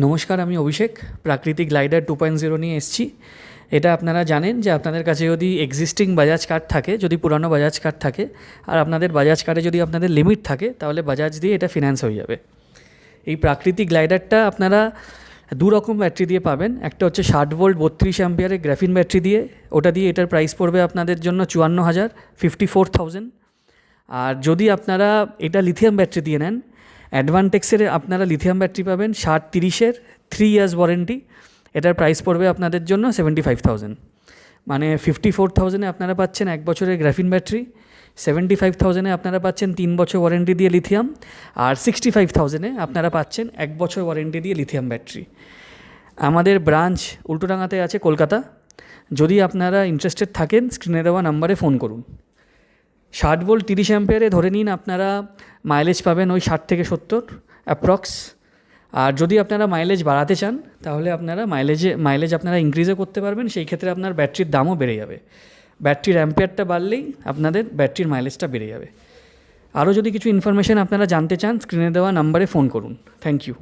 নমস্কার, আমি অভিষেক। প্রাকৃতিক গ্লাইডার 2.0 নিয়ে এসেছি। এটা আপনারা জানেন যে আপনাদের কাছে যদি এক্সিস্টিং বাজাজ কার্ড থাকে, যদি পুরানো বাজাজ কার্ড থাকে, আর আপনাদের বাজাজ কার্ডে যদি আপনাদের লিমিট থাকে, তাহলে বাজাজ দিয়ে এটা ফিন্যান্স হয়ে যাবে। এই প্রাকৃতিক গ্লাইডারটা আপনারা দু রকম ব্যাটারি দিয়ে পাবেন। একটা হচ্ছে 60 ভোল্ট 32 অ্যাম্পিয়ারের গ্রাফিন ব্যাটারি দিয়ে, ওটা দিয়ে এটার প্রাইস পড়বে আপনাদের জন্য 54,000, 54,000। আর যদি আপনারা এটা লিথিয়াম ব্যাটারি দিয়ে নেন, অ্যাডভান্টেক্সের আপনারা লিথিয়াম ব্যাটারি পাবেন 60-30-এর 3 ইয়ার্স ওয়ারেন্টি। এটার প্রাইস পড়বে আপনাদের জন্য 75,000। মানে 54,000-এ আপনারা পাচ্ছেন 1 বছরের গ্রাফিন ব্যাটারি, 75,000-এ আপনারা পাচ্ছেন 3 বছর ওয়ারেন্টি দিয়ে লিথিয়াম, আর 65,000-এ আপনারা পাচ্ছেন 1 বছর ওয়ারেন্টি দিয়ে লিথিয়াম ব্যাটারি। আমাদের ব্রাঞ্চ উল্টোডাঙাতে আছে, কলকাতা। যদি আপনারা ইন্টারেস্টেড থাকেন, স্ক্রিনে দেওয়া নাম্বারে ফোন করুন। 60 ভোল্ট 30 অ্যাম্পিয়ারে ধরে নিন আপনারা মাইলেজ পাবেন ওই 60 থেকে 70 অ্যাপ্রক্স। আর যদি আপনারা মাইলেজ বাড়াতে চান, তাহলে আপনারা মাইলেজ আপনারা ইনক্রিজও করতে পারবেন। সেই ক্ষেত্রে আপনার ব্যাটারির দামও বেড়ে যাবে। ব্যাটারির অ্যাম্পিয়ারটা বাড়লেই আপনাদের ব্যাটারির মাইলেজটা বেড়ে যাবে। আরও যদি কিছু ইনফরমেশান আপনারা জানতে চান, স্ক্রিনে দেওয়া নাম্বারে ফোন করুন। Thank you.